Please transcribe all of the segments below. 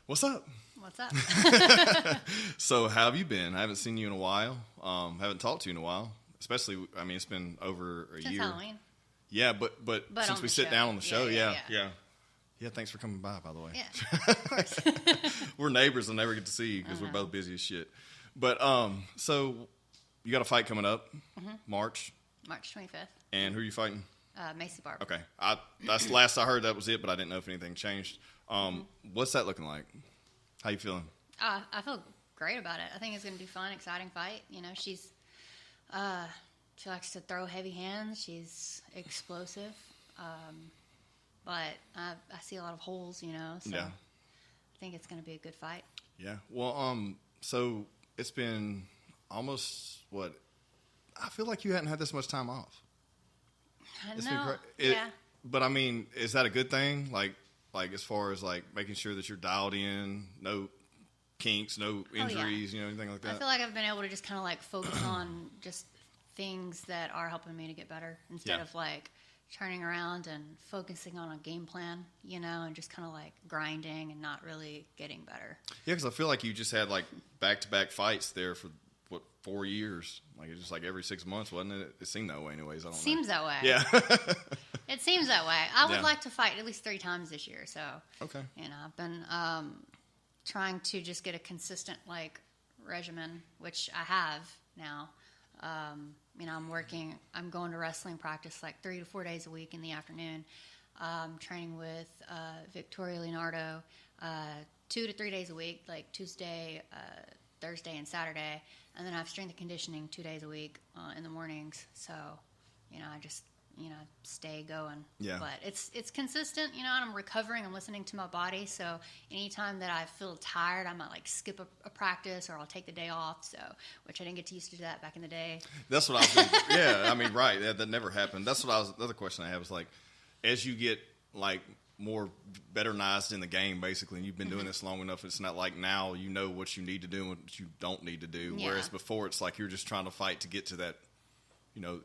What's up? What's up? So, how have you been? I haven't seen you in a while. Haven't talked to you in a while. Especially, I mean, it's been over a Since year. Halloween. Yeah, but since we sit down on the show, yeah. Thanks for coming by, the way. Yeah, of course. We're neighbors and never get to see you because we're both busy as shit. But, so you got a fight coming up, March 25th. And who are you fighting? Macy Barber. Okay. That's the last I heard, that was it, but I didn't know if anything changed. What's that looking like? How you feeling? I feel great about it. I think it's going to be a fun, exciting fight. You know, she likes to throw heavy hands. She's explosive. But I see a lot of holes, so I think it's going to be a good fight. Yeah. Well, so it's been almost, I feel like you hadn't had this much time off. Yeah. But, I mean, is that a good thing? Like as far as, making sure that you're dialed in, no kinks, no injuries, anything like that? I feel like I've been able to just kind of, focus on just things that are helping me to get better instead of, turning around and focusing on a game plan, and just kind of, grinding and not really getting better. Yeah, because I feel like you just had, back-to-back fights there for, 4 years? It's just, every 6 months, wasn't it? It seemed that way anyways. I don't know. Seems that way. Yeah. It seems that way. I would like to fight at least 3 times this year, so. Okay. I've been trying to just get a consistent, regimen, which I have now. I'm going to wrestling practice 3 to 4 days a week in the afternoon. Training with Victoria Leonardo 2 to 3 days a week, Tuesday, Thursday, and Saturday. And then I have strength and conditioning 2 days a week in the mornings. So, I just, stay going. Yeah. But it's consistent, and I'm recovering. I'm listening to my body. So anytime that I feel tired, I might skip a practice or I'll take the day off. So, which I didn't get to used to do that back in the day. That's what I was thinking. Yeah, I mean, right. That never happened. That's what the other question I have is as you get more betternized in the game, basically, and you've been doing this long enough, it's not like now you know what you need to do and what you don't need to do. Yeah. Whereas before, it's you're just trying to fight to get to that,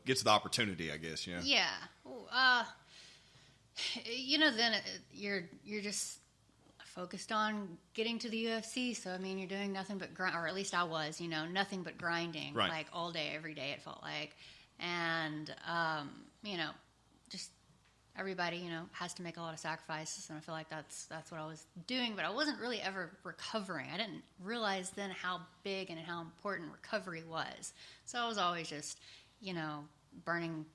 get to the opportunity, I guess. Yeah. Then you're just focused on getting to the UFC. So I mean, you're doing nothing but grind, or at least I was, nothing but grinding, right. All day, every day. It felt like, and just. Everybody, has to make a lot of sacrifices, and I feel like that's what I was doing, but I wasn't really ever recovering. I didn't realize then how big and how important recovery was. So I was always just, burning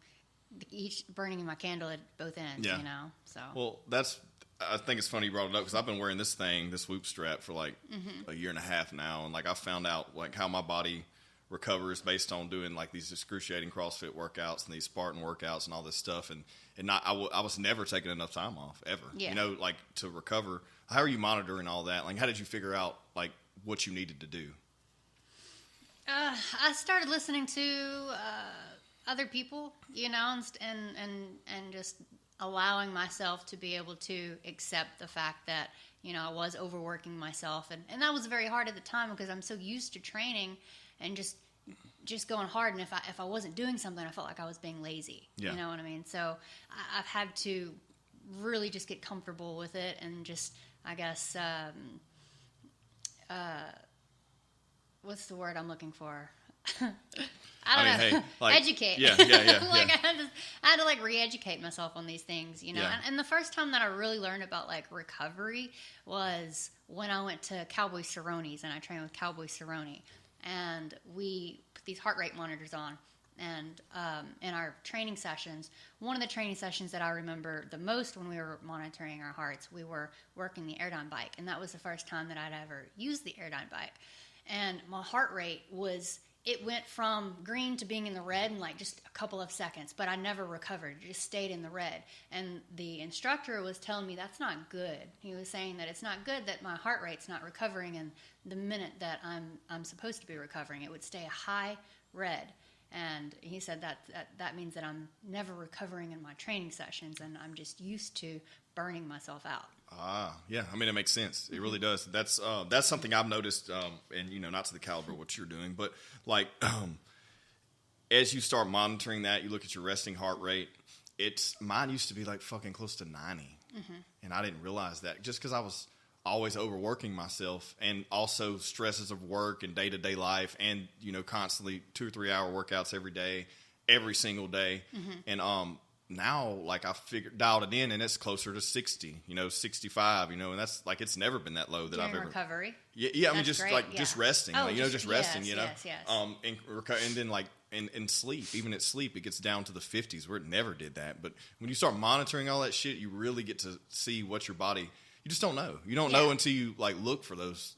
in my candle at both ends, So well, I think it's funny you brought it up because I've been wearing this Whoop strap for a year and a half now, and I found out how my body recovers based on doing these excruciating CrossFit workouts and these Spartan workouts and all this stuff, and I was never taking enough time off ever, to recover. How are you monitoring all that? How did you figure out what you needed to do? I started listening to other people, and just allowing myself to be able to accept the fact that I was overworking myself, and that was very hard at the time because I'm so used to training and just going hard, and if I wasn't doing something, I felt like I was being lazy. Yeah. You know what I mean? So I've had to really just get comfortable with it, and just, I guess, what's the word I'm looking for? I don't know. Hey, educate. Yeah. I had to re-educate myself on these things, Yeah. And the first time that I really learned about recovery was when I went to Cowboy Cerrone's, and I trained with Cowboy Cerrone. And we put these heart rate monitors on. And in our training sessions, one of the training sessions that I remember the most when we were monitoring our hearts, we were working the Airdyne bike. And that was the first time that I'd ever used the Airdyne bike. And my heart rate it went from green to being in the red in just a couple of seconds. But I never recovered. It just stayed in the red. And the instructor was telling me that's not good. He was saying that it's not good that my heart rate's not recovering, and the minute that I'm supposed to be recovering, it would stay a high red. And he said that means that I'm never recovering in my training sessions, and I'm just used to burning myself out. Yeah. I mean, it makes sense. It really does. That's something I've noticed, and not to the caliber of what you're doing, but as you start monitoring that, you look at your resting heart rate. Mine used to be fucking close to 90, and I didn't realize that just because I was always overworking myself, and also stresses of work and day-to-day life, and constantly 2 or 3 hour workouts every day, every single day. And now, like, I dialed it in, and it's closer to 60, 65, and that's like, it's never been that low that During I've ever recovery. Yeah, I mean, just great. just resting, just resting, yes. and then like in sleep, even at sleep, it gets down to the 50s where it never did that. But when you start monitoring all that shit, you really get to see what your body. You just don't know. You don't know until you like look for those,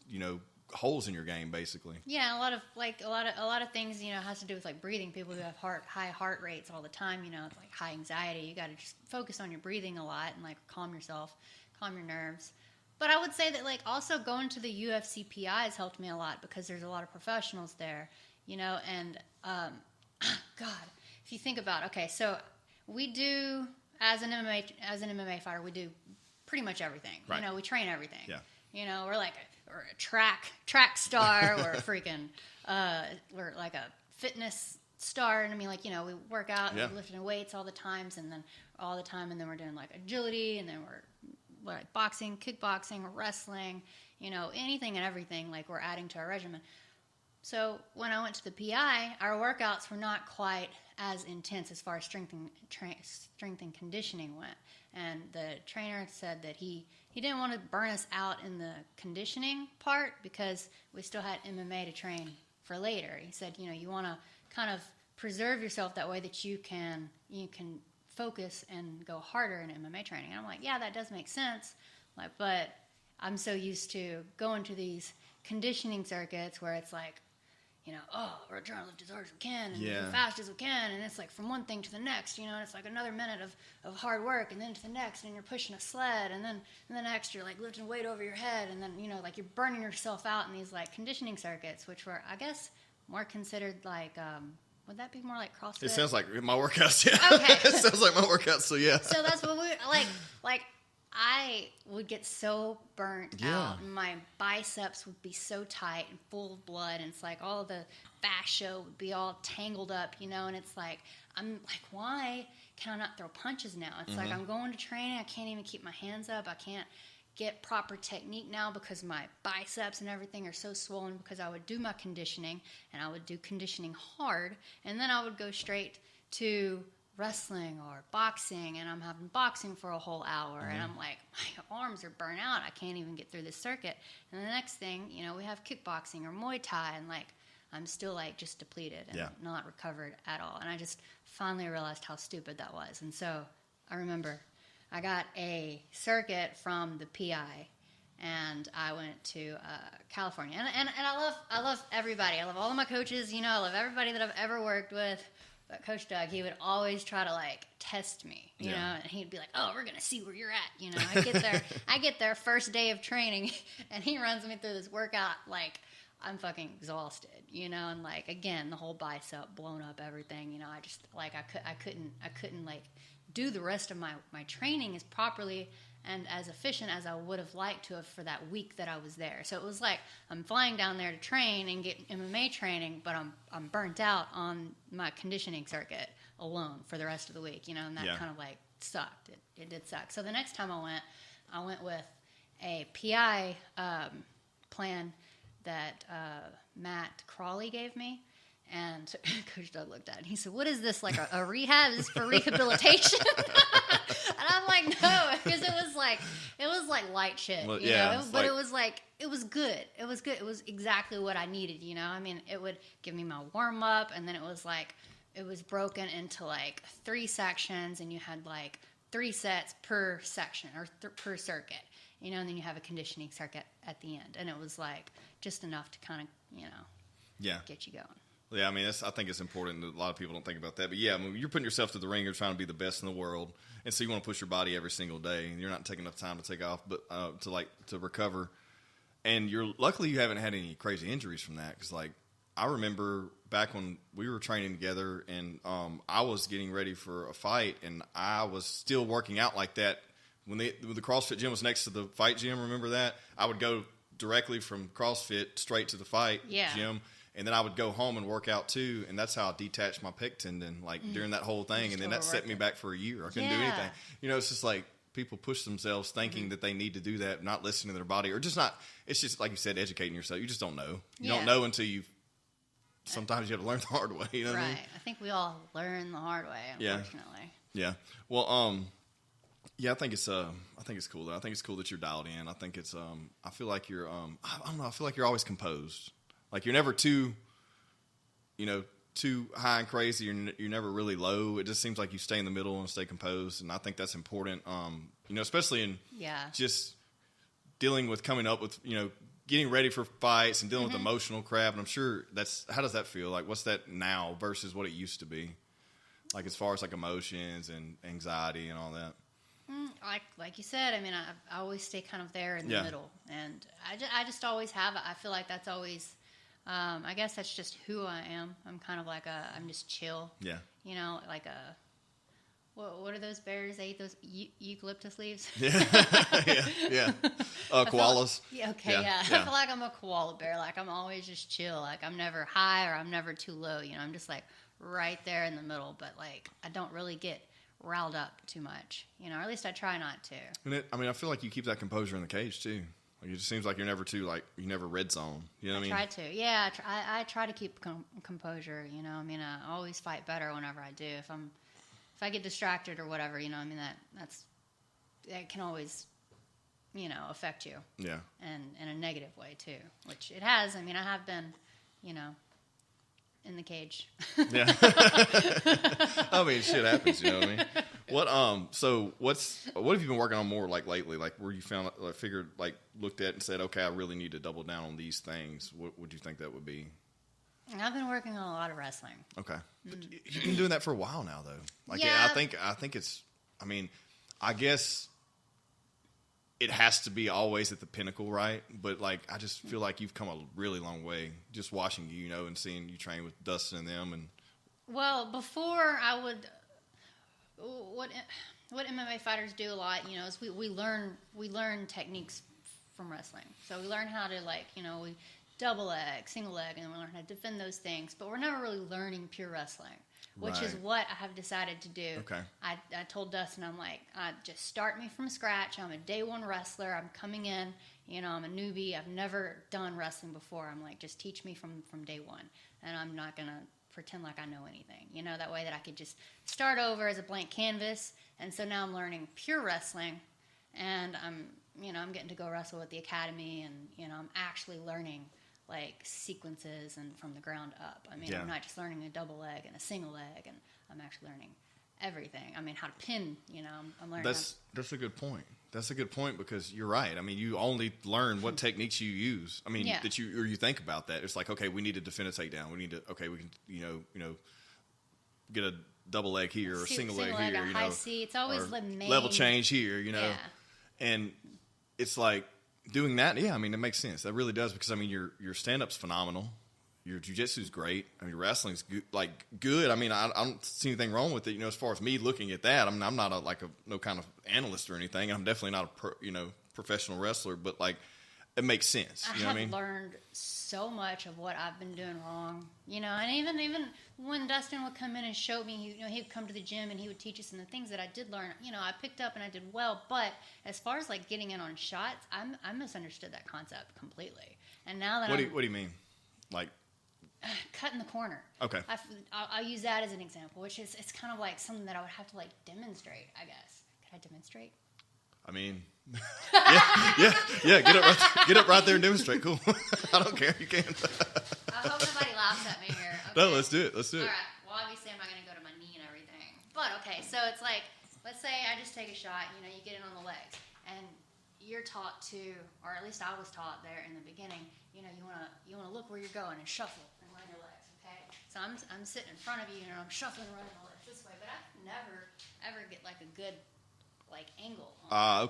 holes in your game, basically. Yeah, a lot of things, has to do with like breathing. People who have high heart rates all the time, like high anxiety, you got to just focus on your breathing a lot and like calm yourself, calm your nerves. But I would say that like also going to the UFC PI has helped me a lot because there's a lot of professionals there, and God, if you think about, okay, so we do as an MMA fighter, we do pretty much everything. Right. We train everything. Yeah. We're like a track star, or a freaking we're like a fitness star, and I mean, like, we work out and we're lifting weights all the time, and then we're doing like agility, and then we're like boxing, kickboxing, wrestling, anything and everything, like we're adding to our regimen. So when I went to the PI, our workouts were not quite as intense as far as strength and conditioning went. And the trainer said that he didn't want to burn us out in the conditioning part because we still had MMA to train for later. He said, you want to kind of preserve yourself that way that you can focus and go harder in MMA training. And I'm like, yeah, that does make sense. Like, but I'm so used to going to these conditioning circuits where it's like, we're trying to lift as hard as we can and as fast as we can, and it's like from one thing to the next, and it's like another minute of hard work, and then to the next, and you're pushing a sled, and then the next you're like lifting weight over your head, and then like you're burning yourself out in these like conditioning circuits, which were, I guess, more considered like would that be more like CrossFit? It sounds like my workouts. Yeah. Okay. It sounds like my workouts. So yeah. So that's what we like. I would get so burnt out, and my biceps would be so tight and full of blood, and it's like all the fascia would be all tangled up, and it's like, I'm like, why can I not throw punches now? It's like I'm going to training, I can't even keep my hands up, I can't get proper technique now because my biceps and everything are so swollen, because I would do my conditioning, and I would do conditioning hard, and then I would go straight to wrestling or boxing, and I'm having boxing for a whole hour, and I'm like, my arms are burnt out, I can't even get through this circuit. And the next thing, we have kickboxing or Muay Thai, and like I'm still like just depleted and not recovered at all. And I just finally realized how stupid that was. And so I remember I got a circuit from the PI, and I went to California, and I love everybody. I love all of my coaches, I love everybody that I've ever worked with. But Coach Doug, he would always try to like test me, you know, and he'd be like, "Oh, we're gonna see where you're at." I get there first day of training, and he runs me through this workout like I'm fucking exhausted, and like again the whole bicep blown up, everything, I just like I couldn't like do the rest of my training as properly and as efficient as I would have liked to have for that week that I was there. So it was like I'm flying down there to train and get MMA training, but I'm burnt out on my conditioning circuit alone for the rest of the week, and that kind of like sucked. It did suck. So the next time I went with a PI plan that Matt Crawley gave me. And Coach Doug looked at it and he said, "What is this, like a rehab? Is this for rehabilitation?" And I'm like, "No," because it was like light shit, well, you know. But it was like, it was good. It was good. It was exactly what I needed, I mean, it would give me my warm up, and then it was like, it was broken into like 3 sections, and you had like 3 sets per section or per circuit, and then you have a conditioning circuit at the end, and it was like just enough to kind of, get you going. Yeah, I mean, I think it's important that a lot of people don't think about that. But yeah, I mean, you're putting yourself to the ring, you're trying to be the best in the world, and so you want to push your body every single day, and you're not taking enough time to take off, but to recover. And luckily you haven't had any crazy injuries from that, because like I remember back when we were training together, and I was getting ready for a fight, and I was still working out like that when the CrossFit gym was next to the fight gym. Remember that? I would go directly from CrossFit straight to the fight gym. And then I would go home and work out too, and that's how I detached my pec tendon, like during that whole thing. And then that set me back for a year. I couldn't do anything. It's just like people push themselves thinking that they need to do that, not listening to their body, or just not. It's just like you said, educating yourself. You just don't know. You don't know until you. Sometimes you have to learn the hard way. You know what I mean? I think we all learn the hard way, unfortunately. Yeah. Well, yeah, I think it's cool though. I think it's cool that you're dialed in. I think it's I feel like you're I don't know. I feel like you're always composed. Like you're never too, too high and crazy. You're never really low. It just seems like you stay in the middle and stay composed, and I think that's important. Especially in just dealing with coming up with getting ready for fights and dealing with emotional crap. And I'm sure how does that feel? Like, what's that now versus what it used to be? Like, as far as like emotions and anxiety and all that. Like you said, I mean, I always stay kind of there in the middle, and I just always have. I feel like that's always. I guess that's just who I am. I'm kind of like I'm just chill. Yeah. Like a. What are those bears? They eat those eucalyptus leaves. Yeah. yeah. Koalas. Okay. I feel like I'm a koala bear. Like I'm always just chill. Like I'm never high or I'm never too low. I'm just like right there in the middle. But like I don't really get riled up too much. Or at least I try not to. And I feel like you keep that composure in the cage too. Like it just seems like you're never too you never red zone. You know what I mean? I try to. Yeah. I try to keep composure. I mean, I always fight better whenever I do. If I get distracted or whatever, I mean, that can always, affect you. Yeah. And in a negative way, too, which it has. I mean, I have been, in the cage. Yeah. I mean, shit happens, you know what I mean? What have you been working on more, like, lately? Like, where you found, looked at and said, okay, I really need to double down on these things. What would you think that would be? I've been working on a lot of wrestling. Okay. But you've been doing that for a while now, though. Like, yeah, I think it's, I mean, I guess it has to be always at the pinnacle, right? But, like, I just feel like you've come a really long way just watching you, and seeing you train with Dustin and them. And well, before I would, what MMA fighters do a lot, is we learn techniques from wrestling. So we learn how to, we double leg, single leg, and then we learn how to defend those things. But we're never really learning pure wrestling, which is what I have decided to do. Okay. I told Dustin, I'm like, just start me from scratch. I'm a day one wrestler. I'm coming in. I'm a newbie. I've never done wrestling before. I'm like, just teach me from day one. And I'm not going to pretend like I know anything. That way that I could just start over as a blank canvas. And so now I'm learning pure wrestling. And I'm getting to go wrestle with the academy. And, I'm actually learning like sequences and from the ground up. I mean, I'm not just learning a double leg and a single leg, and I'm actually learning everything. I mean, how to pin, I'm learning. That's a good point. That's a good point because you're right. I mean, you only learn what techniques you use. I mean, that you think about that. It's like, okay, we need to defend a takedown. We can, get a double leg here or a single leg here. A high C. It's always the main level change here. And it's like. Doing that, I mean, it makes sense. That really does because, I mean, your stand-up's phenomenal. Your jiu-jitsu's great. I mean, your wrestling's good. I mean, I don't see anything wrong with it. As far as me looking at that, I'm not no kind of analyst or anything. I'm definitely not a professional wrestler, but like it makes sense. I have learned so much of what I've been doing wrong. And even when Dustin would come in and show me, he would come to the gym and he would teach us, and the things that I did learn, I picked up and I did well. But as far as like getting in on shots, I misunderstood that concept completely. And now that what do you mean, like cut in the corner? Okay, I'll use that as an example, which is it's kind of like something that I would have to like demonstrate. I guess could I demonstrate? I mean, yeah. Get up right there and demonstrate. Cool. I don't care. You can. I hope nobody laughs at me here. Okay? No, let's do it. All right. Well, obviously, I'm not going to go to my knee and everything. But okay, so it's like, let's say I just take a shot. You get in on the legs, and you're taught to, or at least I was taught there in the beginning. You want to look where you're going and shuffle and run your legs. Okay. So I'm sitting in front of you, and I'm shuffling and running my legs this way, but I never ever get like a good angle.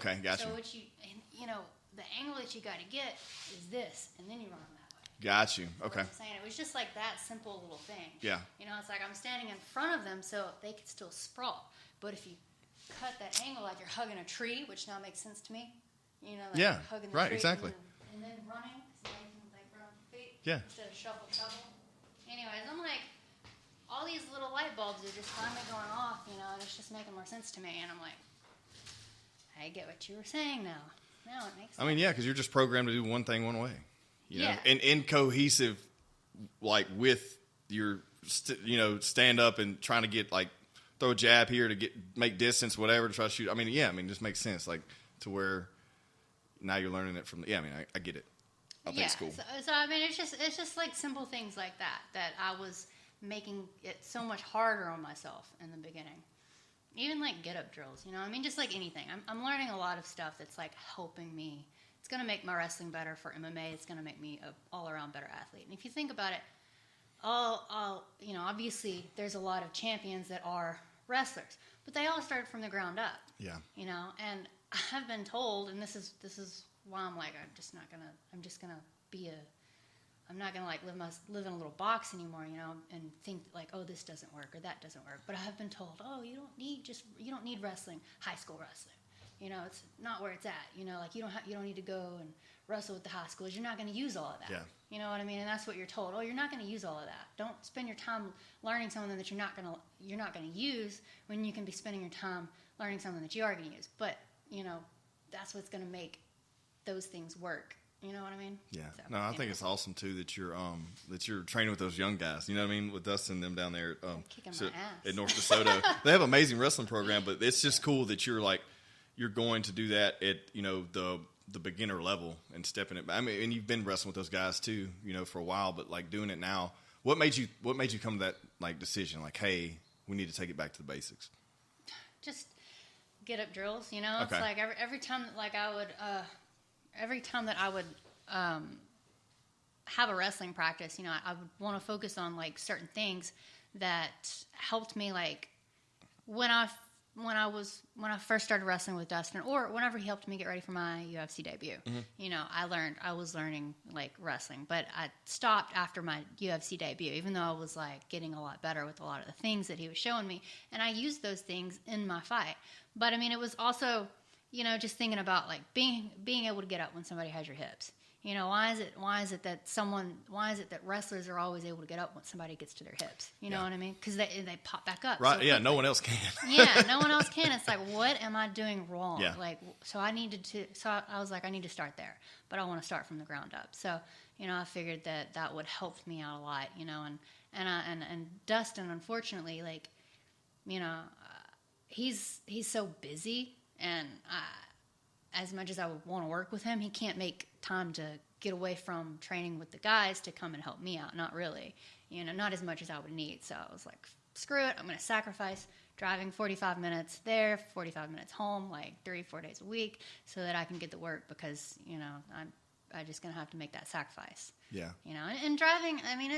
Okay, gotcha. So what the angle that you got to get is this, and then you run them that way. Got you. Okay. I'm saying it was just like that simple little thing. Yeah. It's like I'm standing in front of them so they could still sprawl. But if you cut that angle like you're hugging a tree, which now makes sense to me. Hugging the tree. Exactly. And then running, so now you can run with your feet. Yeah. Instead of shuffle. Anyways, I'm like, all these little light bulbs are just finally going off, and it's just making more sense to me. And I'm like, I get what you were saying now. Now it makes sense. I mean, yeah, because you're just programmed to do one thing one way. You know? Yeah. And in cohesive, like with your, stand up and trying to get like throw a jab here to make distance, whatever, to try to shoot. I mean, yeah, it just makes sense. Like to where now you're learning it from. Yeah, I mean, I get it. I think it's cool. So I mean, it's just like simple things like that I was making it so much harder on myself in the beginning. Even like get up drills, I mean, just like anything. I'm learning a lot of stuff that's like helping me. It's going to make my wrestling better for MMA. It's going to make me an all-around better athlete. And if you think about it, obviously there's a lot of champions that are wrestlers, but they all started from the ground up. Yeah. And I've been told, and this is why I'm like, I'm not gonna like live in a little box anymore, and think like, oh, this doesn't work or that doesn't work. But I have been told, oh, you don't need wrestling, high school wrestling. It's not where it's at. Like you don't need to go and wrestle with the high schoolers. You're not going to use all of that. Yeah. You know what I mean? And that's what you're told. Oh, you're not going to use all of that. Don't spend your time learning something that you're not going to use when you can be spending your time learning something that you are going to use. But that's what's going to make those things work. You know what I mean? Yeah. So, no, I think it's awesome too that you're training with those young guys. You know what I mean? With us and them down there kicking my ass. At North DeSoto. They have an amazing wrestling program, but it's just cool that you're going to do that at the beginner level and stepping it back. I mean, and you've been wrestling with those guys too, for a while, but like doing it now. What made you come to that like decision? Like, hey, we need to take it back to the basics. Just get up drills. It's okay. like every time that like every time that I would have a wrestling practice, I would want to focus on like certain things that helped me, like when I first started wrestling with Dustin, or whenever he helped me get ready for my UFC debut. Mm-hmm. I was learning like wrestling, but I stopped after my UFC debut, even though I was like getting a lot better with a lot of the things that he was showing me, and I used those things in my fight. But I mean, it was also just thinking about like being able to get up when somebody has your hips. Why is it that wrestlers are always able to get up when somebody gets to their hips? You know what I mean? Because they pop back up. Right. So yeah. No one else can. Yeah. No one else can. It's like, what am I doing wrong? Yeah. Like, so I was like, I need to start there, but I want to start from the ground up. So, I figured that would help me out a lot, and Dustin, unfortunately, like, he's so busy, and as much as I would want to work with him, he can't make time to get away from training with the guys to come and help me out. Not really, not as much as I would need. So I was like, screw it. I'm going to sacrifice driving 45 minutes there, 45 minutes home, like 3-4 days a week, so that I can get the work, because, I'm just going to have to make that sacrifice. Yeah. And driving, I mean,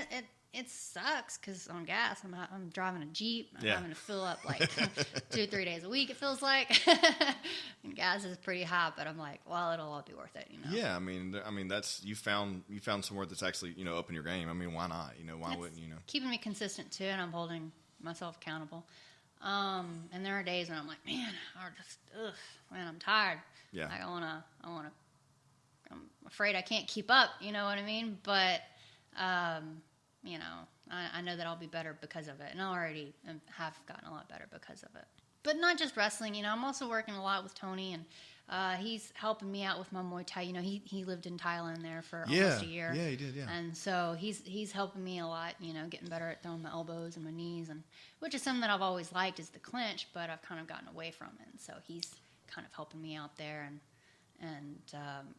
it sucks because on gas, I'm driving a Jeep. I'm having to fill up like 2-3 days a week, it feels like. And gas is pretty high, but I'm like, well, it'll all be worth it, Yeah, I mean that's you found somewhere that's actually up in your game. I mean, why not? Why wouldn't you? Keeping me consistent too, and I'm holding myself accountable. And there are days when I'm like, man, I'm tired. Yeah. Like, I'm afraid I can't keep up. You know what I mean? But I know that I'll be better because of it, and I already have gotten a lot better because of it. But not just wrestling, I'm also working a lot with Tony, and he's helping me out with my Muay Thai. He lived in Thailand there for almost a year. Yeah, he did, yeah. And so he's helping me a lot, getting better at throwing my elbows and my knees, and which is something that I've always liked, is the clinch, but I've kind of gotten away from it. And so he's kind of helping me out there and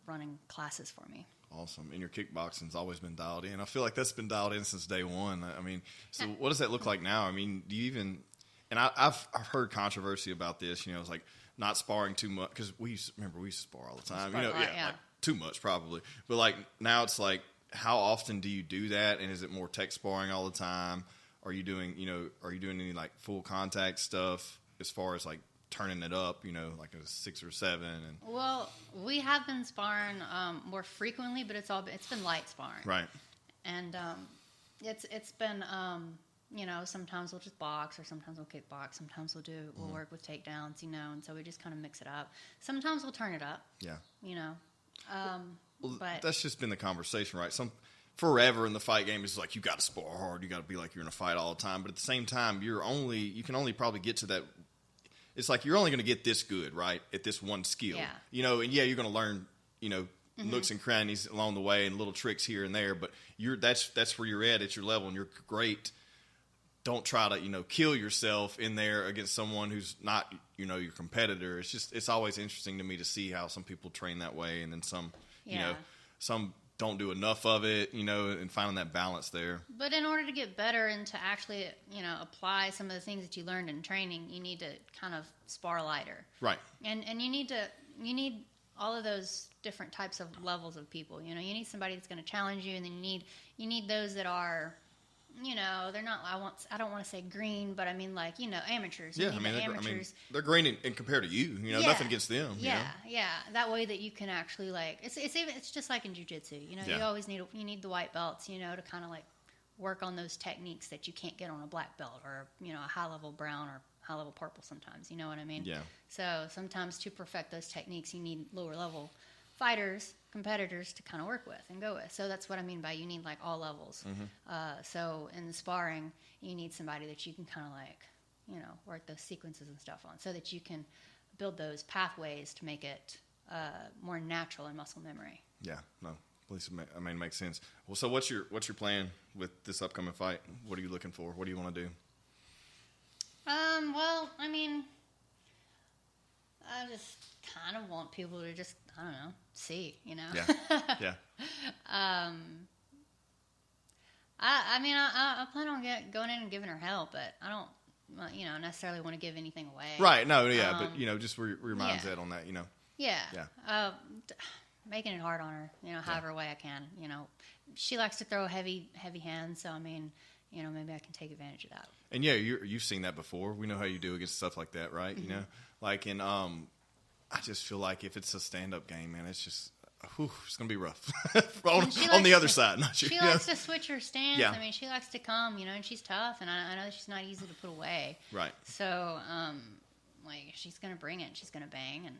running classes for me. Awesome. And your kickboxing's always been dialed in. I feel like that's been dialed in since day one. I mean, so what does that look like now? I mean, do you even – and I've heard controversy about this. It's like not sparring too much, because we used to spar all the time. Like too much probably. But like now it's like, how often do you do that? And is it more tech sparring all the time? Are you doing any like full contact stuff as far as like turning it up, like a 6 or 7? And well, we have been sparring more frequently, but it's been light sparring, right? And it's been sometimes we'll just box, or sometimes we'll kickbox, sometimes we'll work with takedowns, and so we just kind of mix it up. Sometimes we'll turn it up, well, but that's just been the conversation, right? Forever in the fight game is like, you got to spar hard, you got to be like you're in a fight all the time, but at the same time, you can only probably get to that. it's like you're only going to get this good, right, at this one skill. Yeah. You know, and yeah, you're going to learn, you know, nooks and crannies along the way and little tricks here and there, but that's where you're at your level, and you're great. Don't try to, you know, kill yourself in there against someone who's not, you know, your competitor. It's always interesting to me to see how some people train that way, and then some, you know, some don't do enough of it, you know, and finding that balance there. But in order to get better and to actually, you know, apply some of the things that you learned in training, you need to kind of spar lighter. Right. And you need all of those different types of levels of people. You know, you need somebody that's going to challenge you, and then you need those that are, you know, they're not. I don't want to say green, but I mean, like, you know, amateurs. Yeah, they're green in compared to you. You know, nothing against them. Yeah, you know? yeah. That way that you can actually, like, it's just like in jiu-jitsu. You know, you always need the white belts. You know, to kind of like work on those techniques that you can't get on a black belt or, you know, a high level brown or high level purple. Sometimes, you know what I mean? Yeah. So sometimes to perfect those techniques, you need lower level fighters, competitors to kind of work with and go with. So that's what I mean by you need like all levels. So in the sparring, you need somebody that you can kind of like, you know, work those sequences and stuff on, so that you can build those pathways to make it more natural in muscle memory. Yeah, no, at least it makes sense. Well, so what's your plan with this upcoming fight? What are you looking for? What do you want to do? Well, I mean, I just kind of want people to just, I don't know, see, you know? Yeah. I plan on going in and giving her hell, but I don't, you know, necessarily want to give anything away. Right, no, yeah, but, you know, just where your mind's at on that, you know? Yeah. Making it hard on her, you know, however way I can, you know. She likes to throw heavy hands, so, I mean, you know, maybe I can take advantage of that. And yeah, you've seen that before. We know how you do against stuff like that, right? You know, like in I just feel like if it's a stand-up game, man, it's just it's gonna be rough on the other side. She likes to switch her stance. Yeah. I mean, she likes to come, you know, and she's tough, and I know she's not easy to put away. Right. So, like, she's gonna bring it. And she's gonna bang, and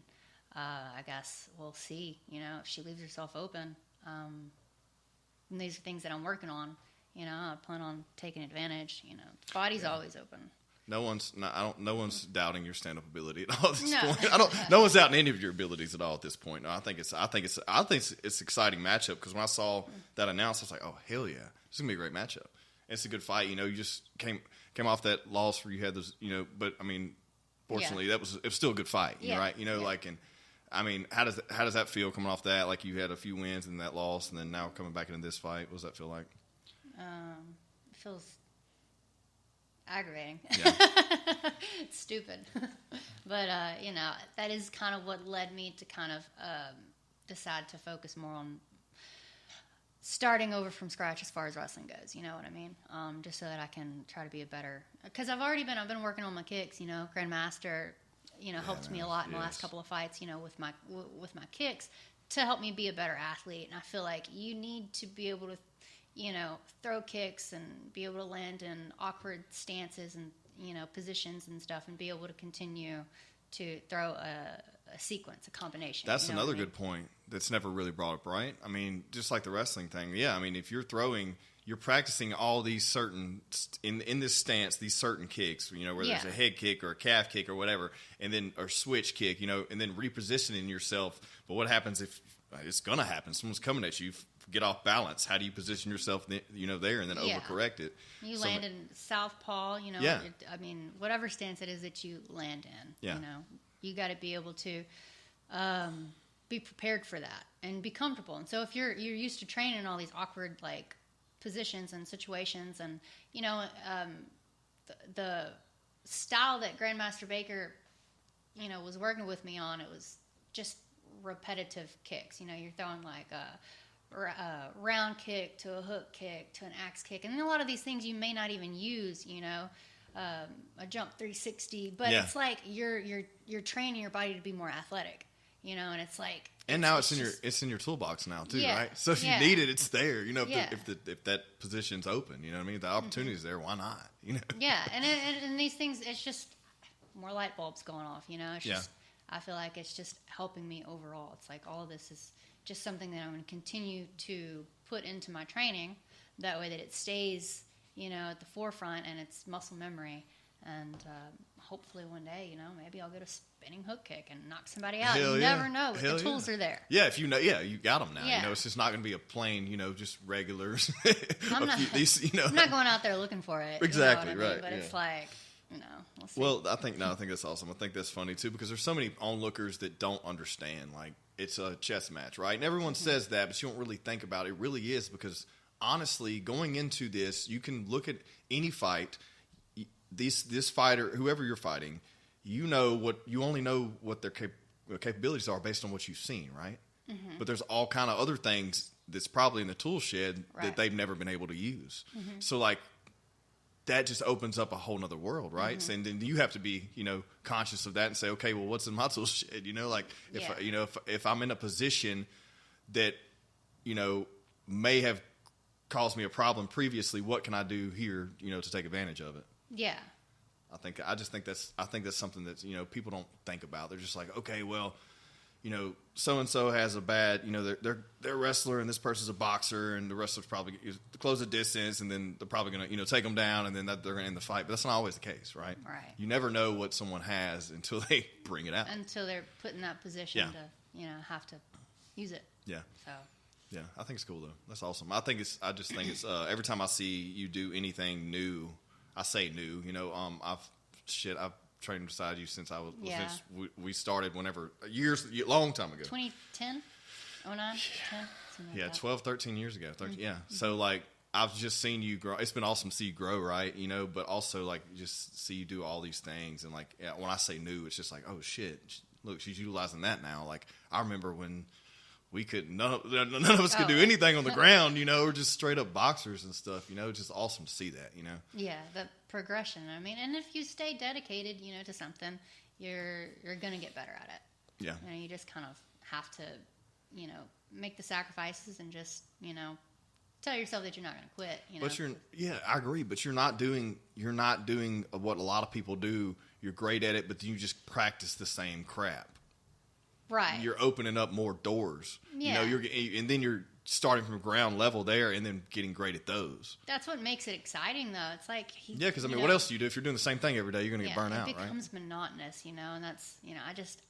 I guess we'll see. You know, if she leaves herself open. And these are things that I'm working on. You know, I plan on taking advantage. You know, the body's always open. No one's doubting your stand-up ability at all at this point. No one's doubting any of your abilities at all at this point. No, I think it's an exciting matchup, because when I saw that announced, I was like, oh hell yeah, this is gonna be a great matchup. And it's a good fight. You know, you just came off that loss where you had those. You know, but I mean, fortunately, it was still a good fight. You know, right? You know, like, and I mean, how does that feel coming off that? Like, you had a few wins and that loss, and then now coming back into this fight. What does that feel like? It feels aggravating. Yeah. It's stupid. But, you know, that is kind of what led me to kind of decide to focus more on starting over from scratch as far as wrestling goes. You know what I mean? Just so that I can try to be a better... Because I've been working on my kicks, you know. Grandmaster, you know, helped me a lot in the last couple of fights, you know, with my kicks to help me be a better athlete. And I feel like you need to be able to, you know, throw kicks and be able to land in awkward stances and, you know, positions and stuff, and be able to continue to throw a sequence, a combination. That's another good point that's never really brought up, right? I mean, just like the wrestling thing. Yeah, I mean, if you're throwing, you're practicing all these certain, in this stance, these certain kicks, you know, whether it's a head kick or a calf kick or whatever, and then, or switch kick, you know, and then repositioning yourself. But what happens if, it's going to happen, someone's coming at you, get off balance? How do you position yourself, you know, there, and then overcorrect it? You land in southpaw, you know. I mean, whatever stance it is that you land in, you know, you got to be able to be prepared for that and be comfortable. And so if you're used to training in all these awkward, like, positions and situations, and, you know, the style that Grandmaster Baker, you know, was working with me on, it was just repetitive kicks. You know, you're throwing like a round kick to a hook kick to an axe kick, and a lot of these things you may not even use, you know, a jump 360, but it's like you're training your body to be more athletic, you know. And it's like, and now it's in your toolbox now too, right? So if you need it, it's there, you know. If that position's open, you know what I mean, the opportunity's there, why not, you know? And these things, it's just more light bulbs going off, you know. It's just, I feel like it's just helping me overall. It's like all of this is just something that I'm going to continue to put into my training, that way that it stays, you know, at the forefront, and it's muscle memory, and hopefully one day, you know, maybe I'll get a spinning hook kick and knock somebody out. Hell You yeah. never know. Hell The tools are there. Yeah, if you know, you got them now. Yeah. You know, it's just not going to be a plain, you know, just regulars. I'm not going out there looking for it. Exactly, you know what I mean? right, But it's like, you know, we'll see. Well, I think that's awesome. I think that's funny too, because there's so many onlookers that don't understand. Like, it's a chess match, right? And everyone says that, but you don't really think about it. It really is, because honestly, going into this, you can look at any fight. This fighter, whoever you're fighting, you only know what their capabilities are based on what you've seen, right? Mm-hmm. But there's all kind of other things that's probably in the tool shed that they've never been able to use. Mm-hmm. So like, that just opens up a whole nother world, right? Mm-hmm. And then you have to be, you know, conscious of that and say, okay, well, what's in my tool shed? You know, like if I'm in a position that, you know, may have caused me a problem previously, what can I do here, you know, to take advantage of it? Yeah. I think that's something that, you know, people don't think about. They're just like, okay, well, you know, so and so has a bad, you know, they're a wrestler and this person's a boxer, and the wrestler's probably close the distance, and then they're probably gonna, you know, take them down, and then they're gonna end the fight. But that's not always the case, right? Right. You never know what someone has until they bring it out. Until they're put in that position to, you know, have to use it. Yeah. So. Yeah, I think it's cool though. That's awesome. I just think it's every time I see you do anything new, I say new, you know, I've trained beside you since since we started long time ago. 2010, 09, 10? Yeah, 12, 13 years ago. 13, mm-hmm. Yeah. So like, I've just seen you grow. It's been awesome to see you grow, right? You know, but also like just see you do all these things. And like, when I say new, it's just like, oh shit, look, she's utilizing that now. Like, I remember when we couldn't, none of us could do anything on the ground, you know, or just straight up boxers and stuff, you know. It's just awesome to see that, you know. Yeah, the progression. I mean, and if you stay dedicated, you know, to something, you're going to get better at it. Yeah. You know, you just kind of have to, you know, make the sacrifices and just, you know, tell yourself that you're not going to quit, you know. But I agree, but you're not doing what a lot of people do. You're great at it, but you just practice the same crap. Right. You're opening up more doors. Yeah. You know, and then you're starting from ground level there and then getting great at those. That's what makes it exciting, though. It's like... because, I mean, what else do you do? If you're doing the same thing every day, you're going to get burnt out, right? It becomes monotonous, you know, and that's, you know,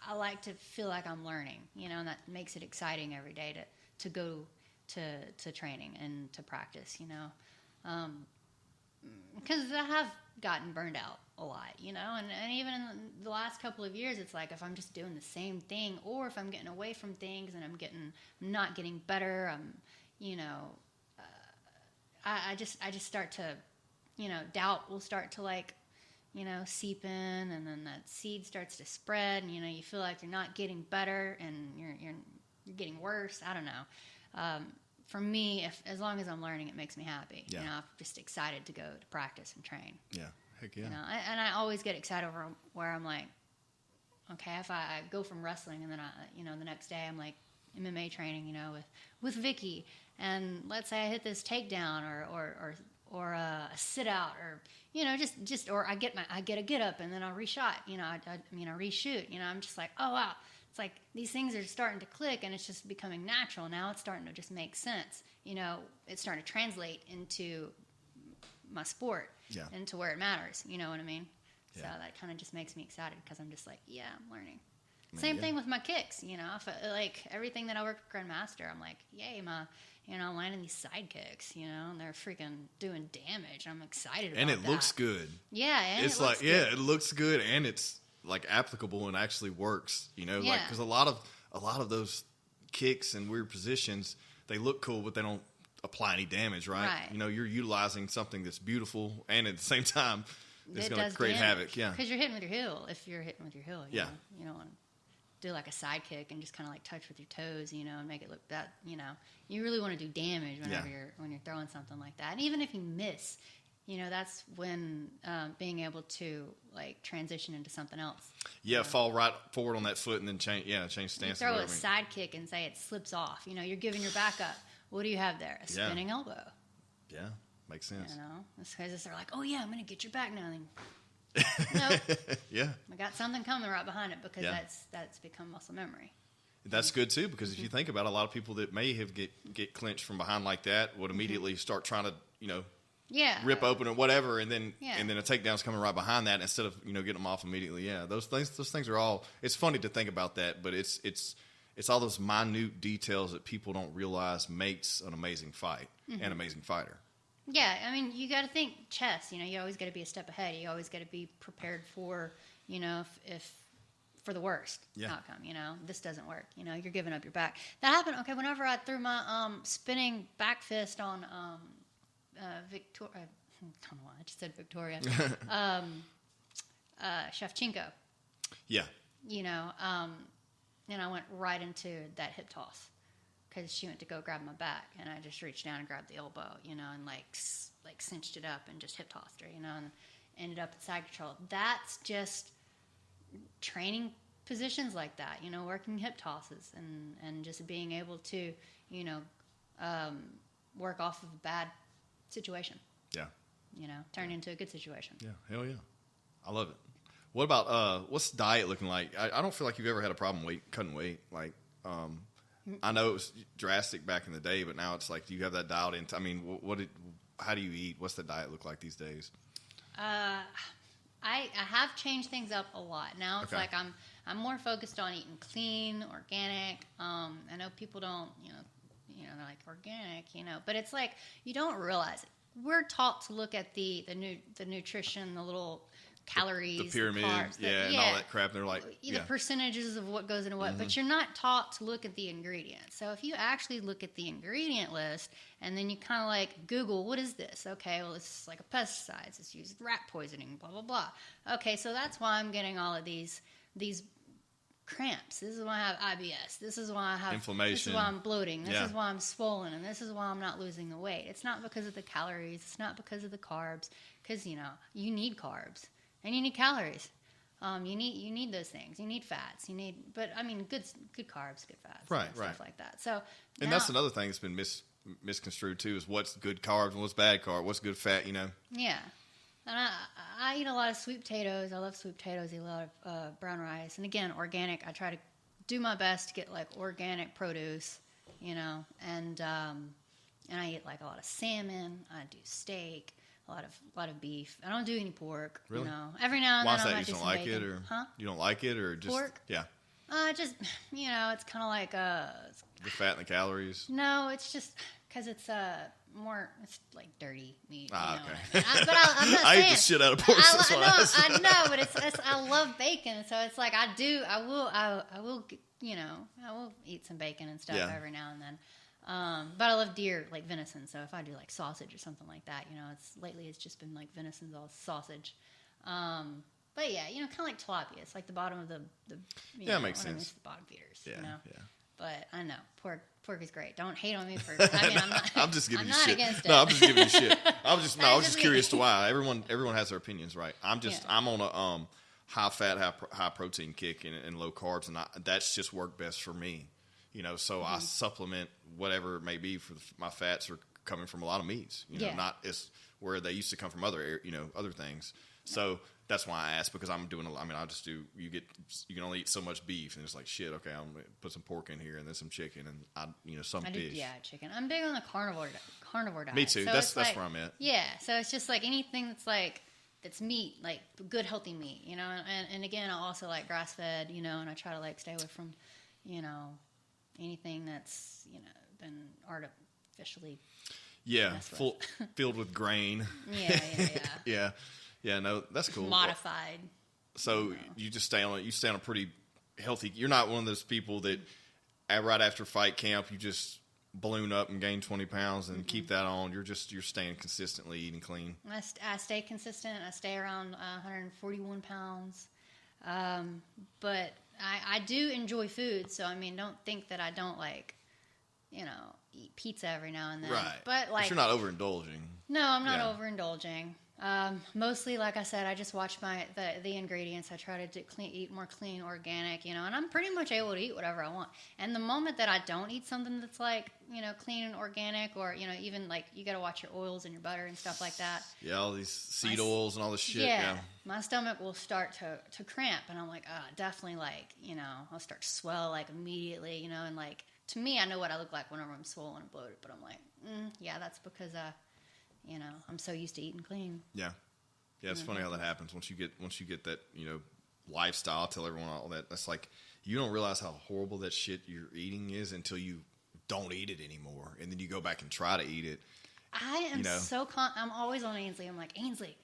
I like to feel like I'm learning, you know, and that makes it exciting every day to go to training and to practice, you know. Because I have gotten burned out a lot, you know, and even in the last couple of years, it's like if I'm just doing the same thing, or if I'm getting away from things and I'm not getting better, you know, I just start to, you know, doubt will start to, like, you know, seep in, and then that seed starts to spread, and, you know, you feel like you're not getting better and you're getting worse. I don't know. For me, as long as I'm learning, it makes me happy. Yeah. You know, I'm just excited to go to practice and train. Yeah, heck yeah. You know, and I always get excited over where I'm like, okay, if I go from wrestling and then you know, the next day I'm like MMA training, you know, with Vicky, and let's say I hit this takedown or a sit out, or, you know, just or I get a get up and then I'll reshot, you know, I reshoot, you know, I'm just like, oh wow. It's like these things are starting to click, and it's just becoming natural. Now it's starting to just make sense. You know, it's starting to translate into my sport, into where it matters. You know what I mean? Yeah. So that kind of just makes me excited, because I'm just like, yeah, I'm learning. Same thing with my kicks. You know, like everything that I work with Grandmaster, I'm like, yay, you know, I'm landing these side kicks, you know, and they're freaking doing damage. I'm excited about that. And it looks good. Yeah, and it's like, it looks good, and it's like applicable and actually works, you know, like, because a lot of those kicks and weird positions, they look cool, but they don't apply any damage, right? You know, you're utilizing something that's beautiful, and at the same time, it's going to create havoc. Yeah, because you're hitting with your heel. If you're hitting with your heel, you know, you don't want to do like a side kick and just kind of like touch with your toes, you know, and make it look that, you know, you really want to do damage whenever when you're throwing something like that. And even if you miss, you know, that's when being able to, like, transition into something else. Yeah, fall right forward on that foot and then change stance. You throw a side kick and say it slips off. You know, you're giving your back up. What do you have there? A spinning elbow. Yeah, makes sense. You know, it's because they're like, oh, yeah, I'm going to get your back now. Nope. Yeah. I got something coming right behind it, because that's become muscle memory. That's good, too, because if you think about it, a lot of people that may have get clinched from behind like that would immediately start trying to, you know, rip open or whatever, and then a takedown's coming right behind that instead of getting them off immediately. Yeah, those things are all. It's funny to think about that, but it's all those minute details that people don't realize makes an amazing fight and amazing fighter. Yeah, I mean, you got to think chess. You always got to be a step ahead. You always got to be prepared for if for the worst outcome. This doesn't work. You're giving up your back. That happened. Okay, whenever I threw my spinning back fist on Victoria. I don't know why I just said Victoria. Shevchenko. Yeah. And I went right into that hip toss because she went to go grab my back, and I just reached down and grabbed the elbow, and like cinched it up and just hip tossed her, and ended up in side control. That's just training positions like that, working hip tosses and just being able to, work off of a bad situation. Yeah. Turn into a good situation. Yeah, hell yeah. I love it. What about what's diet looking like? I don't feel like you've ever had a problem cutting weight. Like, I know it was drastic back in the day, but now it's like, do you have that dialed in? I mean, how do you eat? What's the diet look like these days? I have changed things up a lot. Now it's like I'm more focused on eating clean, organic. I know people don't, they're like organic, but it's like you don't realize it. We're taught to look at the nutrition, the little calories, the pyramid, carbs, and all that crap. They're like the percentages of what goes into what, but you're not taught to look at the ingredients. So if you actually look at the ingredient list and then you kind of like Google, what is this? Okay, well, it's like a pesticide. It's used with rat poisoning, blah, blah, blah. Okay, so that's why I'm getting all of these cramps. This is why I have IBS. This is why I have inflammation. This is why I'm bloating. This is why I'm swollen, and this is why I'm not losing the weight. It's not because of the calories. It's not because of the carbs. Because you need carbs and you need calories. You need those things. You need fats. But I mean, good carbs, good fats, right, stuff like that. So, and that's another thing that's been misconstrued too, is what's good carbs and what's bad carbs, what's good fat. Yeah. And I eat a lot of sweet potatoes. I love sweet potatoes. I eat a lot of brown rice. And again, organic. I try to do my best to get like organic produce, and I eat like a lot of salmon. I do steak, a lot of beef. I don't do any pork. Really? Every now and then. Why is that? You don't like it, or you don't like it, or just pork? Yeah. Just it's kind of like the fat and the calories. No, it's just because it's it's like dirty meat. Okay. But I'm not I saying. eat the shit out of pork. I know, but it's I love bacon, so it's like I will eat some bacon and stuff every now and then. But I love deer, like venison. So if I do like sausage or something like that, lately it's just been like venison's all sausage. But yeah, kind of like tilapia. It's like the bottom of the makes sense. The bottom feeders. Yeah. But I know pork is great. Don't hate on me for. I mean, I'm not. I'm just giving I'm you not shit. Against it. No, I'm just giving you shit. I was just curious to why everyone has their opinions, right? I'm on a high fat, high protein kick and low carbs, and that's just worked best for me. So I supplement whatever it may be for my fats are coming from a lot of meats. Not as where they used to come from other things. So that's why I asked, because I'm doing I just do. You can only eat so much beef, and it's like shit. Okay, I'm gonna put some pork in here, and then some chicken, and some fish. Yeah, chicken. I'm big on the carnivore diet. Me too. So that's where I'm at. Yeah, so it's just like anything that's meat, like good healthy meat, And again, I also like grass fed, and I try to like stay away from, anything that's been artificially. Yeah, filled with grain. Yeah. Yeah, no, that's cool. Modified. So you just stay on a pretty healthy. You're not one of those people that right after fight camp you just balloon up and gain 20 pounds and keep that on. You're staying consistently eating clean. I stay consistent. I stay around 141 pounds. But I do enjoy food, so I mean, don't think that I don't eat pizza every now and then. Right. But you're not overindulging. No, I'm not overindulging. Mostly, like I said, I just watch the ingredients. I try to eat more clean, organic, and I'm pretty much able to eat whatever I want. And the moment that I don't eat something that's like, clean and organic, or, even like you got to watch your oils and your butter and stuff like that. Yeah, all these seed oils and all this shit. Yeah, my stomach will start to cramp, and I'm like, definitely I'll start to swell like immediately, and like to me, I know what I look like whenever I'm swollen and bloated, but I'm like, yeah, that's because You know, I'm so used to eating clean. Yeah. Yeah, it's funny how that happens. Once you get that, lifestyle, tell everyone all that. That's like, you don't realize how horrible that shit you're eating is until you don't eat it anymore. And then you go back and try to eat it. I am I'm always on Ainsley. I'm like, Ainsley,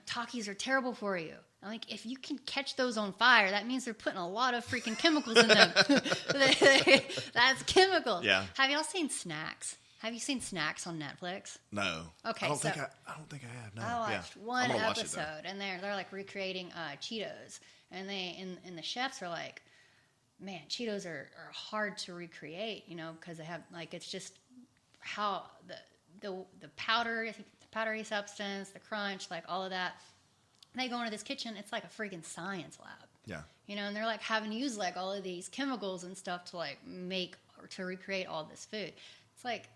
Takis are terrible for you. I'm like, if you can catch those on fire, that means they're putting a lot of freaking chemicals in them. That's chemicals. Yeah. Have y'all seen Snacks? Have you seen Snacks on Netflix? No. Okay. I don't think I have. No. I watched one episode, watch it, and they're like recreating Cheetos, and the chefs are like, man, Cheetos are hard to recreate, because they have it's just how the powdery substance, the crunch, like all of that. They go into this kitchen, it's like a freaking science lab. Yeah. And they're like having to use like all of these chemicals and stuff to like make or to recreate all this food. It's like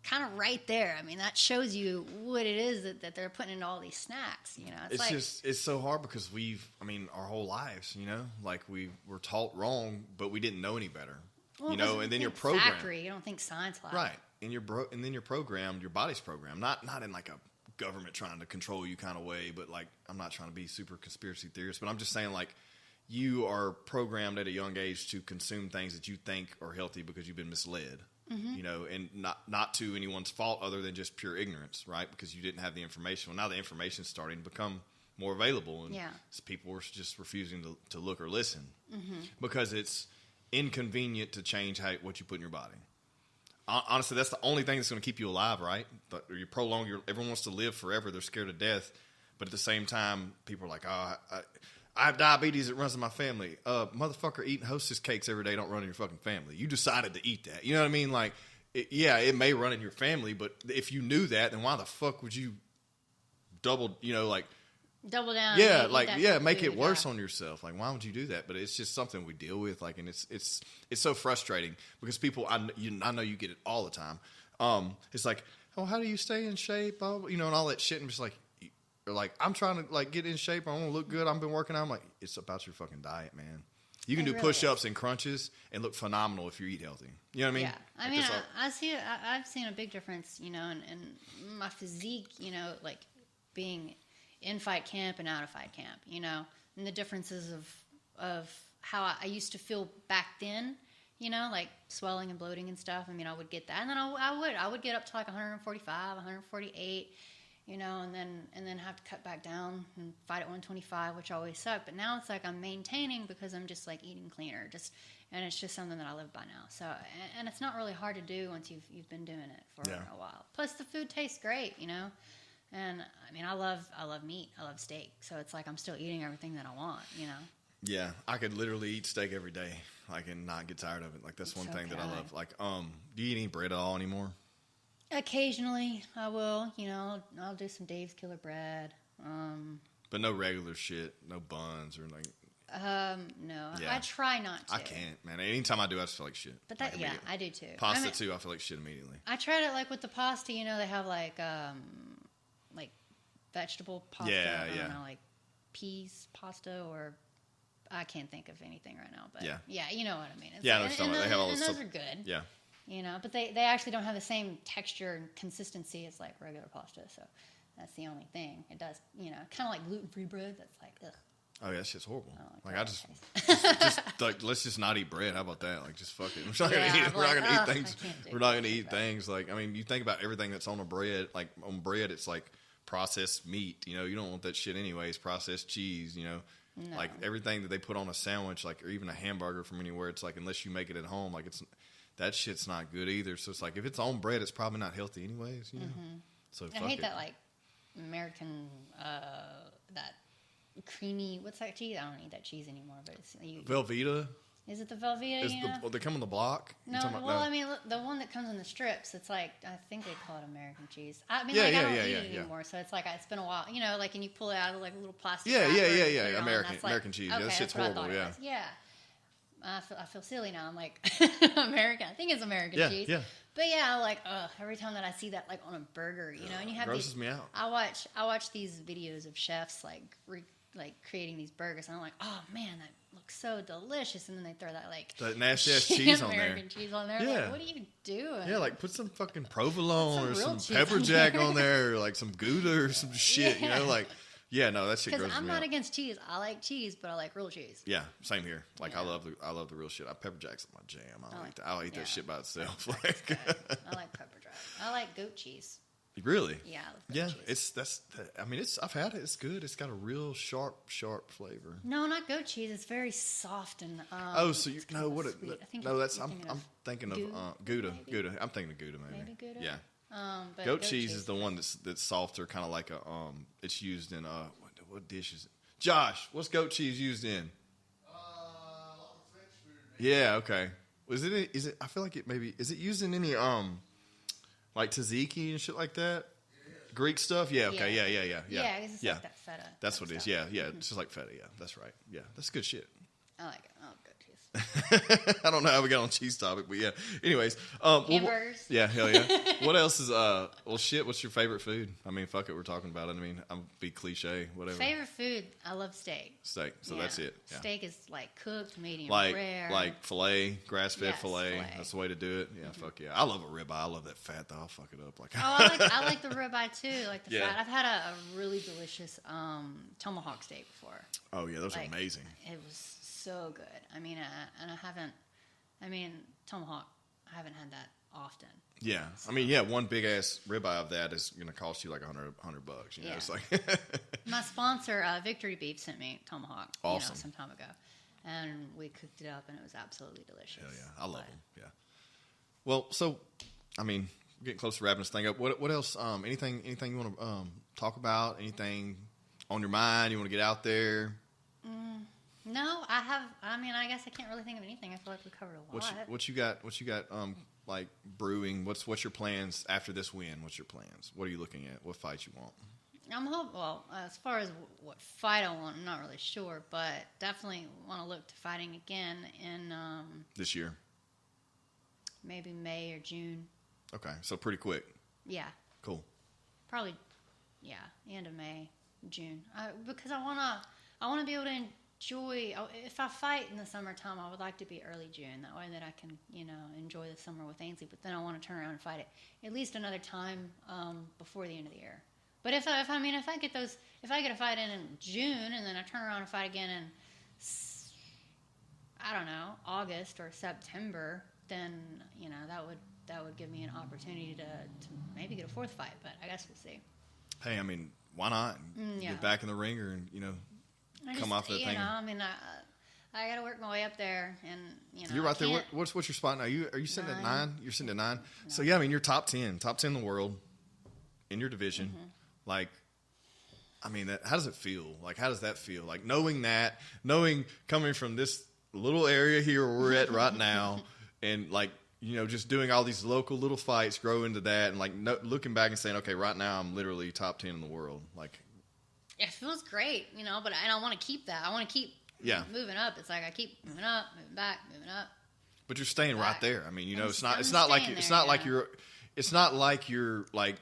kind of right there. I mean, that shows you what it is that they're putting into all these snacks. It's so hard because our whole lives, like we were taught wrong, but we didn't know any better. Well, and then you're programmed. Factory, you don't think science lab. Right. And and then you're programmed, your body's programmed. Not in like a government trying to control you kind of way, but like, I'm not trying to be super conspiracy theorist, but I'm just saying like, you are programmed at a young age to consume things that you think are healthy because you've been misled. And not to anyone's fault other than just pure ignorance, right? Because you didn't have the information. Well, now the information's starting to become more available, and people are just refusing to look or listen because it's inconvenient to change what you put in your body. Honestly, that's the only thing that's going to keep you alive, right? You prolong everyone wants to live forever. They're scared to death, but at the same time, people are like, "Oh, I have diabetes. It runs in my family." Motherfucker, eating Hostess cakes every day don't run in your fucking family. You decided to eat that. You know what I mean? Like, it may run in your family, but if you knew that, then why the fuck would you double down? Yeah, make it worse on yourself. Like, why would you do that? But it's just something we deal with. Like, and it's so frustrating because people, I know you get it all the time. It's like, oh, how do you stay in shape? And all that shit. And just like, or like, I'm trying to like get in shape. I want to look good. I've been working out. I'm like, it's about your fucking diet, man. You can do push-ups and crunches and look phenomenal if you eat healthy. You know what I mean? Yeah. I mean, I've seen a big difference, in my physique, like being in fight camp and out of fight camp, and the differences of how I used to feel back then, like swelling and bloating and stuff. I mean, I would get that. And then I would get up to like 145, 148, and then have to cut back down and fight at 125, which always sucked. But now it's like I'm maintaining because I'm just like eating cleaner, and it's just something that I live by now. So, and it's not really hard to do once you've been doing it for a while. Plus, the food tastes great, And I mean, I love meat. I love steak. So it's like I'm still eating everything that I want, Yeah, I could literally eat steak every day. I can not get tired of it. Like, that's one thing that I love. Like, do you eat any bread at all anymore? Occasionally, I will. I'll do some Dave's Killer Bread. But no regular shit, no buns or like. No, yeah. I try not to. I can't, man. Anytime I do, I just feel like shit. But I do too. Pasta too, I feel like shit immediately. I tried it like with the pasta. They have like vegetable pasta. Yeah, I don't know, like peas pasta, or I can't think of anything right now. But yeah, you know what I mean. They have all and those are good. Yeah. But they actually don't have the same texture and consistency as like regular pasta. So that's the only thing. It does, kind of like gluten-free bread. That's like, ugh. Oh yeah, that shit's horrible. Like I just like, let's just not eat bread. How about that? Like, just fuck it. We're not gonna eat. We're not gonna eat things. We're not gonna eat things like. I mean, you think about everything that's on a bread. Like on bread, it's like processed meat. You don't want that shit anyways. Processed cheese. No. Like everything that they put on a sandwich, like or even a hamburger from anywhere. It's like unless you make it at home, like that shit's not good either. So it's like if it's on bread, it's probably not healthy anyways. Mm-hmm. So I hate that like American that creamy. What's that cheese? I don't eat that cheese anymore. But it's Velveeta. Is it the Velveeta? They come on the block. No, I mean the one that comes in the strips. It's like I think they call it American cheese. I mean, I don't eat it anymore, so it's like it's been a while. Like, and you pull it out of like a little plastic. Yeah. American cheese. Okay, that shit's horrible. Yeah. Yeah. I feel silly now. I'm like American. I think it's American cheese. Yeah. But yeah, like every time that I see that like on a burger, and you have grosses me out. I watch these videos of chefs like creating these burgers, and I'm like, oh man, that looks so delicious. And then they throw that like that nasty ass cheese on there. American cheese on there. Yeah. Like, what are you doing? Yeah, like put some fucking provolone or Some some real cheese pepper on jack there. on there, or like some Gouda or some shit. You know, like no, that shit Because grosses I'm me not out. against cheese. I like cheese, but I like real cheese. Yeah, same here. Like Yeah. I love the real shit. Pepper jack's my jam. I'll eat yeah. that shit by itself. Pepper Like, jack's good. I like pepper jack. I like goat cheese. really? Yeah, I love goat cheese. I've had it. It's good. It's got a real sharp flavor. No, not goat cheese. It's very soft and. So you it's no kinda what? sweet. I think No, you're that's I'm thinking of Gouda. maybe? Gouda. I'm thinking of Gouda maybe. Maybe Gouda? Yeah. But Goat cheese is the one that's softer, kind of like a It's used in what dish is it? Josh, what's goat cheese used in? French food. Yeah, okay. Is it? I feel like it maybe is it used in any like tzatziki and shit like that? Greek stuff? Yeah. Okay. Yeah. Yeah, because it's like that feta. That's type what it is. stuff. Yeah. It's just like feta. Yeah, that's right. Yeah, that's good shit. I like it. I love goat cheese. I don't know how we got on cheese topic, but yeah. Anyways, Hamburgers. Yeah, hell yeah. What else is well shit, what's your favorite food? I mean, fuck it, we're talking about it. I mean, I'm be cliche, whatever. Favorite food? I love steak. Steak. So Yeah. that's it. Yeah. Steak is like cooked, medium Like rare. filet, grass-fed Yes, filet. filet. That's the way to do it. Yeah, fuck yeah. I love a ribeye. I love that fat though. I'll fuck it up. Like Oh, I like the ribeye too, like the Yeah. fat. I've had a really delicious tomahawk steak before. oh yeah, those are Like, amazing. It was so good. I mean, tomahawk. I haven't had that often. Yeah. I mean, yeah, one big ass ribeye of that is gonna cost you like $100 bucks. You know, Yeah. it's like My sponsor, Victory Beef, sent me tomahawk. Awesome. Some time ago, and we cooked it up, and it was absolutely delicious. hell yeah. I love them. Yeah. Well, so I mean, we're getting close to wrapping this thing up. What else? Anything you want to talk about? Anything on your mind you want to get out there? No, I guess I can't really think of anything. I feel like we covered a lot. What you got? Like brewing? What's your plans after this win? What's your plans? What are you looking at? What fights you want? As far as what fight I want, I'm not really sure, but definitely want to look to fighting again in This year? maybe May or June. Okay, so pretty quick. Yeah, Cool. probably. Yeah, end of May, June. Because I wanna be able to enjoy. If I fight in the summertime, I would like to be early June. That way, that I can enjoy the summer with Ainsley. But then I want to turn around and fight it at least another time before the end of the year. But if I get a fight in June and then I turn around and fight again in I don't know, August or September, then that would give me an opportunity to maybe get a fourth fight. But I guess we'll see. Hey, I mean, why not? Yeah. Get back in the ringer and come off that thing. I got to work my way up there, and You're right there. can't- What's your spot now? Are you sitting at 9? You're sitting at 9. No. So yeah, I mean, you're top 10 in the world in your division. Mm-hmm. Like, I mean, how does it feel? Like, how does that feel? Like knowing coming from this little area here where we're at right now, and like just doing all these local little fights, grow into that, and like looking back and saying, okay, right now I'm literally top 10 in the world. Like, it feels great, but I want to keep that. I want to keep moving up. It's like I keep moving up, moving back, moving up. but you're staying right there. I mean, it's not like you're like,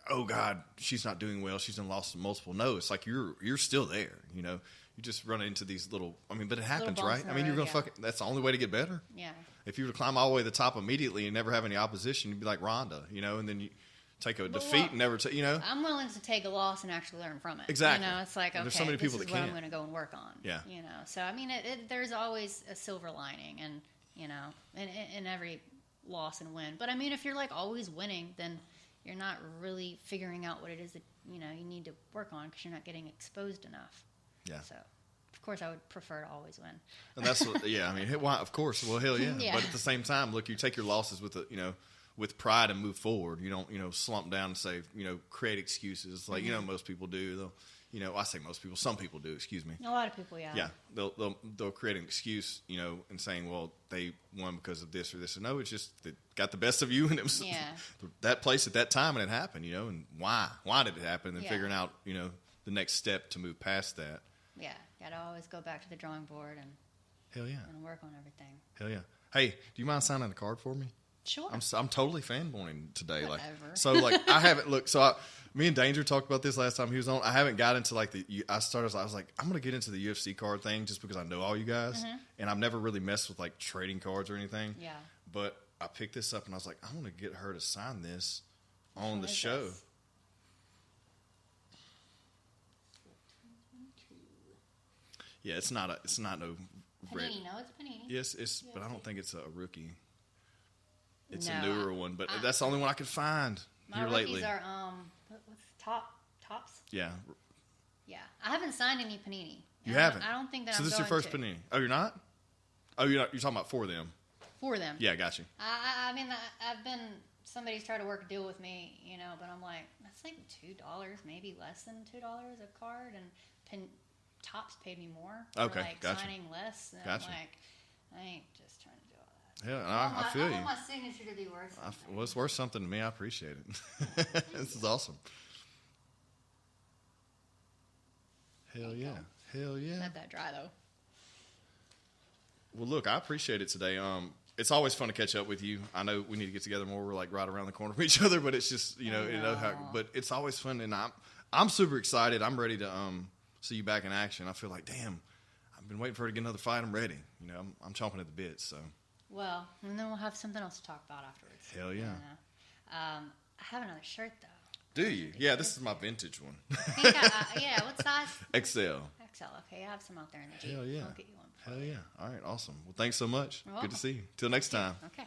oh God, she's not doing well. She's lost multiple. No, it's like you're still there. You just run into these little. I mean, but it happens, bumps right? in the I mean, you're road, gonna that's the only way to get better. Yeah. If you were to climb all the way to the top immediately and never have any opposition, you'd be like Rhonda, and then you take a defeat and never I'm willing to take a loss and actually learn from it. Exactly. It's like, okay, And there's so many people this is that what I'm can't. going to go and work on. Yeah. So I mean, there's always a silver lining, and in every loss and win. But I mean, if you're like always winning, then you're not really figuring out what it is that you need to work on because you're not getting exposed enough. Yeah. So, of course, I would prefer to always win. And that's what. Yeah. I mean, why? Of course. Well, hell yeah. Yeah. But at the same time, look, you take your losses with pride and move forward. You don't slump down and say create excuses like most people do. They'll I say most people. Some people do. Excuse me. A lot of people, yeah. Yeah, they'll create an excuse, and saying, well, they won because of this or this. No, it's just they got the best of you, and it was that place at that time, and it happened, and why did it happen? And figuring out, the next step to move past that. Yeah, got to always go back to the drawing board and Hell yeah, and work on everything. Hell yeah. Hey, do you mind signing a card for me? Sure. I'm totally fanboying today. Whatever. So I haven't looked. So Me and Danger talked about this last time he was on. I haven't got into like I was like, I'm going to get into the UFC card thing just because I know all you guys. And I've never really messed with like trading cards or anything. Yeah. But I picked this up and I was like, I want to get her to sign this on the show. This? Yeah, it's not no red. Panini, no, it's Panini. Yes, but I don't think it's a rookie. It's No, a newer one, but that's the only one I could find here lately. My rookies are what's tops? Yeah. Yeah, I haven't signed any Panini. You haven't? I don't think that. So I'm this is your going first to. Panini? Oh, you're not? Oh, you're not. You're talking about for them? For them. Yeah, got you. I mean, I've been. Somebody's tried to work a deal with me, but I'm like, that's like $2, maybe less than $2 a card, and Tops paid me more. Okay, for, like, gotcha. Signing less. And Gotcha. I'm like, I ain't just trying to do all that. Yeah, I feel I you. want my signature to be worth something. Well, it's worth something to me. I appreciate it. This is awesome. Hell yeah. Hell yeah. Let that dry though. Well, look, I appreciate it today. It's always fun to catch up with you. I know we need to get together more. We're like right around the corner from each other, but it's just but it's always fun, and I'm super excited. I'm ready to see you back in action. I feel like, damn, I've been waiting for her to get another fight. I'm ready. I'm chomping at the bit. So. Well, and then we'll have something else to talk about afterwards. Hell yeah. I have another shirt though. Do you? Yeah, this is my vintage one. Yeah, what size? XL. XL. Okay, I have some out there in the Jeep. Hell yeah. I'll get you one. Hell yeah. All right, awesome. Well, thanks so much. You're Good welcome. to see you. Till next time. Okay.